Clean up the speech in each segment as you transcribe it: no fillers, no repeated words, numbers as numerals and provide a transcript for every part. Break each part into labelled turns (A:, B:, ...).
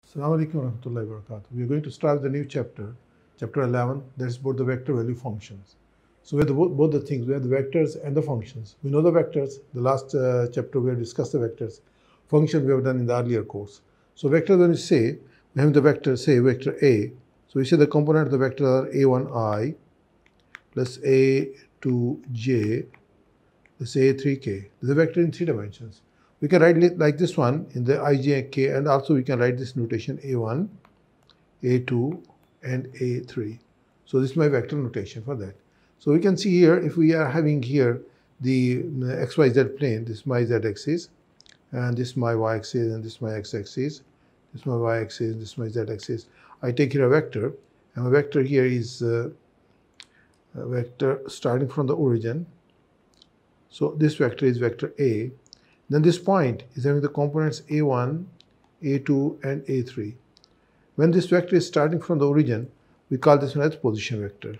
A: Assalamu alaikum warahmatullahi wabarakatuh. We are going to start the new chapter, chapter 11, that is about the vector value functions. So we have both the things, we have the vectors and the functions. We know the vectors, the last chapter we have discussed the vectors. Function we have done in the earlier course. So vector, when we say, we have the vector, say vector A. So we say the component of the vector are A1i plus A2j plus A3k. This is a vector in 3 dimensions. We can write it like this one in the I, J, and K, and also we can write this notation A1, A2, and A3. So this is my vector notation for that. So we can see here, if we are having here the XYZ plane, this is my Z axis, and this is my Y axis, and this is my X axis, this is my Y axis, this is my Z axis. I take here a vector, and my vector here is a vector starting from the origin. So this vector is vector A. Then this point is having the components A1, A2, and A3. When this vector is starting from the origin, we call this one as position vector.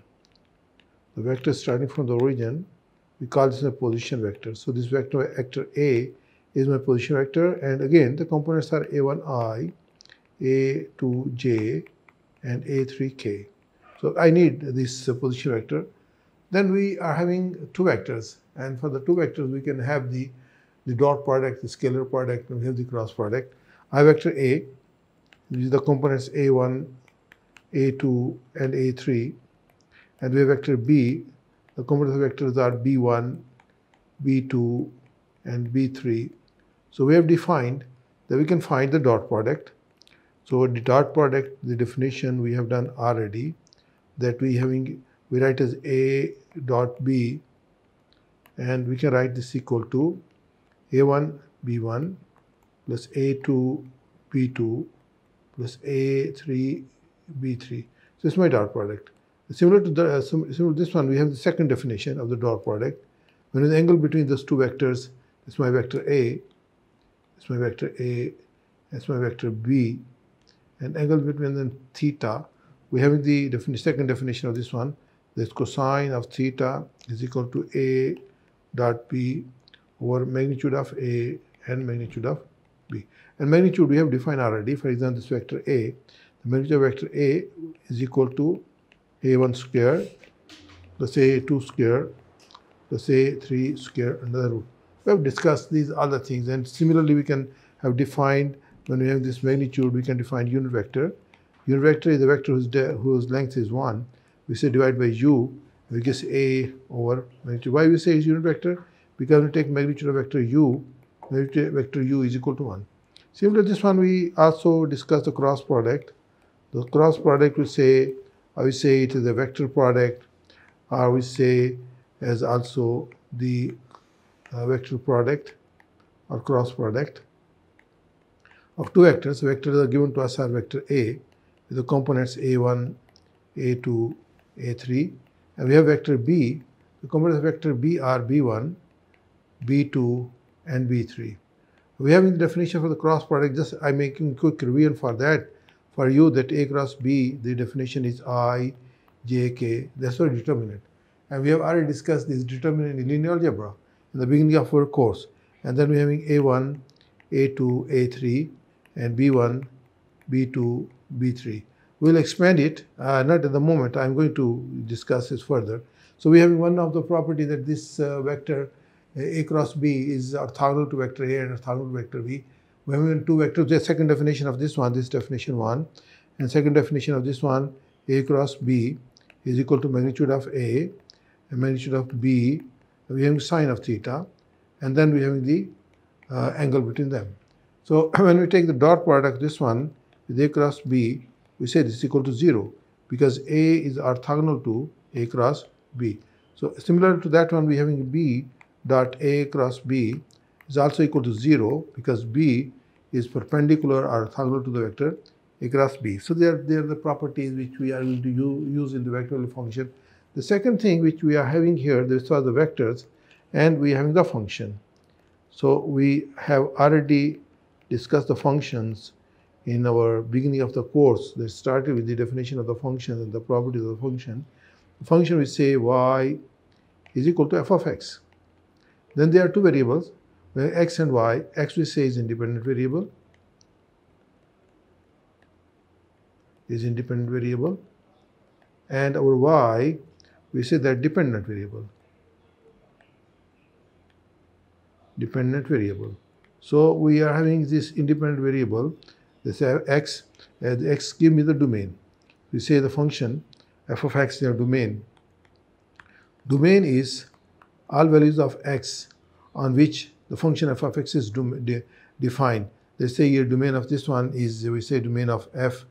A: The vector starting from the origin, we call this a position vector. So this vector A is my position vector, and again the components are A1i, A2j, and A3k. So I need this position vector. Then we are having two vectors, and for the two vectors we can have the dot product, the scalar product, and we have the cross product. I vector A, which is the components A1, A2, and A3, and we have vector B. The components of vectors are B1, B2, and B3. So we have defined that we can find the dot product. So the dot product, the definition we have done already, that we write as A dot B, and we can write this equal to A1 B1 plus A2 B2 plus A3 B3. So this is my dot product. Similar to this one, we have the second definition of the dot product. When the angle between those two vectors, this is my vector A, this is my vector A, this is my vector B, and angle between them theta. We have the second definition of this one. This cosine of theta is equal to A dot B over magnitude of A and magnitude of B. And magnitude we have defined already. For example, this vector A, the magnitude of vector A is equal to A1 square plus A2 square plus A3 square under the root. We have discussed these other things, and similarly we can have defined, when we have this magnitude, we can define unit vector. Unit vector is a vector whose length is 1. We say divide by u, we get A over magnitude. Why we say is unit vector? Because we take magnitude of vector u, vector u is equal to 1. Similar to this one, we also discuss the cross product. The cross product we say, I will say it is a vector product, or we say as also the vector product or cross product of two vectors. Vectors are given to us are vector A with the components A1, A2, A3, and we have vector B. The components of vector B are B1, B2, and B3. We have in the definition for the cross product, just I'm making quick revision for that. For you, that A cross B, the definition is I, J, K. That's our determinant. And we have already discussed this determinant in linear algebra in the beginning of our course. And then we're having A1, A2, A3, and B1, B2, B3. We'll expand it, not at the moment. I'm going to discuss this further. So we have one of the property that this vector A cross B is orthogonal to vector A and orthogonal to vector B. We have two vectors. The second definition of this one, this definition 1, and second definition of this one, A cross B is equal to magnitude of A and magnitude of B. We have sine of theta, and then we have the angle between them. So when we take the dot product, this one with A cross B, we say this is equal to 0 because A is orthogonal to A cross B. So similar to that one, we having B dot A cross B is also equal to 0 because B is perpendicular or orthogonal to the vector A cross B. So they are the properties which we are going to use in the vector value function. The second thing which we are having here, these are the vectors, and we are having the function. So we have already discussed the functions in our beginning of the course. That started with the definition of the function and the properties of the function. The function we say y is equal to f of x. Then there are two variables, x and y. X we say is independent variable, is independent variable, and our y, we say that dependent variable. Dependent variable. So we are having this independent variable, this x, and x give me the domain. We say the function f of x, their domain. Domain is all values of x on which the function f of x is defined. Let's say your domain of this one is, we say domain of f,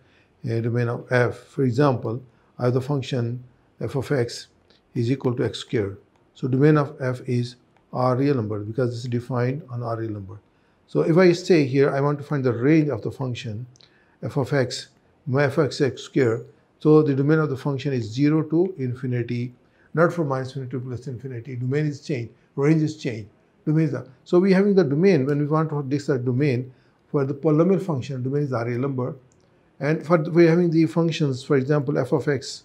A: domain of f. For example, I have the function f of x is equal to x squared. So domain of f is R real number because this is defined on R real number. So if I say here, I want to find the range of the function f of x, my f of x squared. So the domain of the function is 0 to infinity, not from minus infinity to plus infinity. Domain is changed, range is changed. Domain is so we having the domain when we want to decide domain for the polynomial function. Domain is R real number, and for we are having the functions, for example, f of x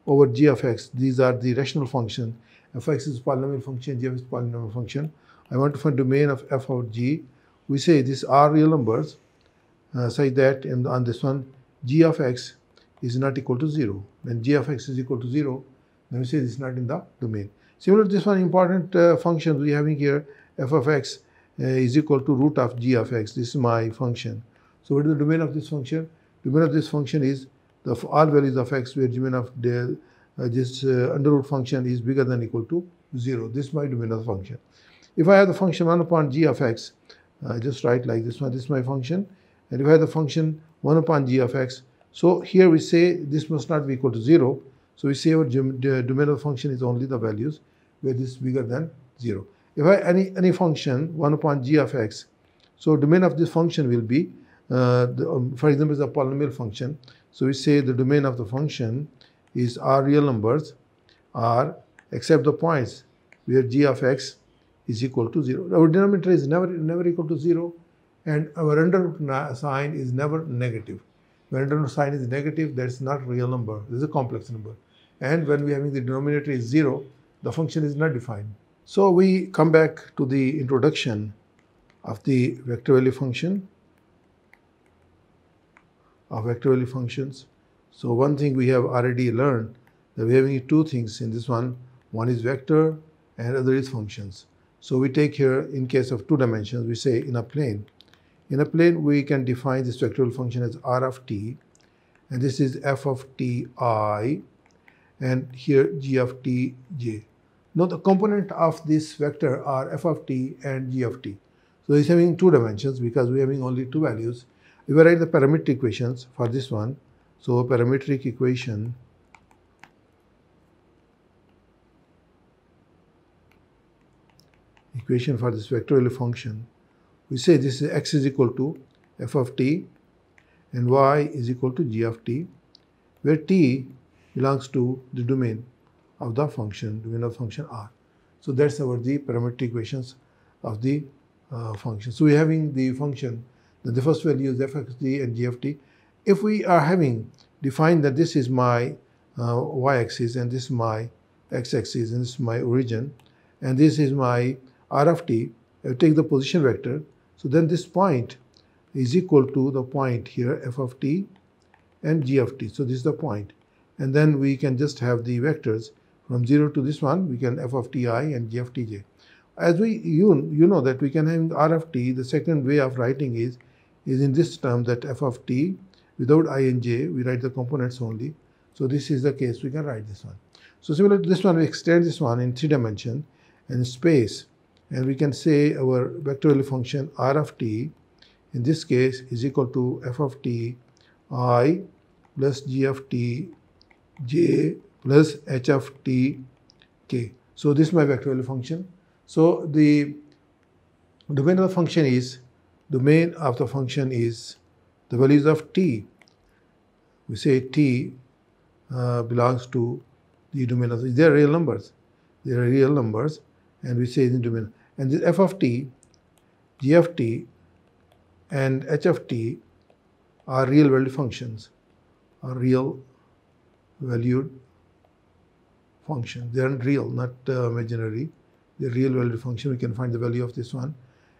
A: over g of x. These are the rational functions. F of x is polynomial function, g of x is polynomial function. I want to find domain of f of g. We say these are real numbers such that on this one g of x is not equal to 0. When g of x is equal to 0, then we say this is not in the domain. Similar to this one important function we are having here, f of x is equal to root of g of x. This is my function. So what is the domain of this function? Domain of this function is the all values of x where domain of this under root function is bigger than or equal to 0. This is my domain of the function. If I have the function 1 upon g of x, just write like this one, this is my function. And if I have the function 1 upon g of x, so here we say this must not be equal to 0. So we say our domain of the function is only the values where this is bigger than 0. If I have any function 1 upon g of x, so domain of this function will be, for example, is a polynomial function. So we say the domain of the function is R real numbers R except the points where g of x is equal to 0. Our denominator is never equal to 0, and our under sign is never negative. When under sign is negative, that's not real number. This is a complex number. And when we are having the denominator is 0, the function is not defined. So we come back to the introduction of the vector value function, of vector value functions. So one thing we have already learned that we are having two things in this one. One is vector and other is functions. So we take here, in case of 2 dimensions, we say in a plane. In a plane, we can define this vectorial function as R of t, and this is f of t I, and here g of t j. Now the component of this vector are f of t and g of t. So it's having 2 dimensions because we are having only 2 values. If we write the parametric equations for this one, so parametric equation for this vectorial function, we say this is x is equal to f of t and y is equal to g of t, where t belongs to the domain of the function, domain of function R. So that's the parametric equations of the function. So we're having the function that the first value is f of t and g of t. If we are having defined that this is my y-axis and this is my x-axis and this is my origin and this is my R of t, I take the position vector. So then this point is equal to the point here f of t and g of t. So this is the point. And then we can just have the vectors from 0 to this one. We can f of ti and g of tj. As you know that we can have R of t. The second way of writing is in this term that f of t without I and j, we write the components only. So this is the case, we can write this one. So similar to this one, we extend this one in 3 dimension and space, and we can say our vectorial function R of t in this case is equal to f of t I plus g of t j plus h of t k. So this is my vectorial function. So the domain of the function is the values of t. We say t belongs to the domain of they are real numbers. They are real numbers, and we say in the domain. And this f of t, g of t, and h of t are real valued functions, are real valued functions. They are real, not imaginary. They are real valued function. We can find the value of this one.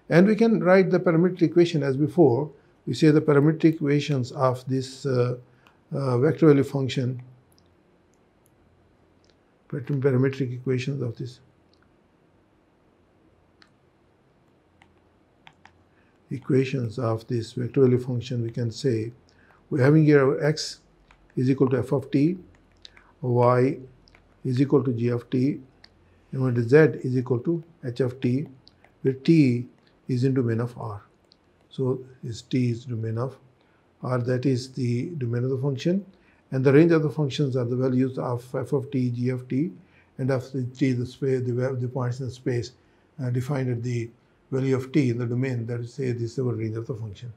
A: And we can write the parametric equation as before. We say the parametric equations of this vector value function, parametric equations of this. Equations of this vector value function, we can say we're having here x is equal to f of t, y is equal to g of t, and when z is equal to h of t, where t is in domain of R. So this t is domain of R, that is the domain of the function, and the range of the functions are the values of f of t, g of t, and of the t, the space, the points in the space defined at the value of t in the domain, that is, say, this is our range of the function.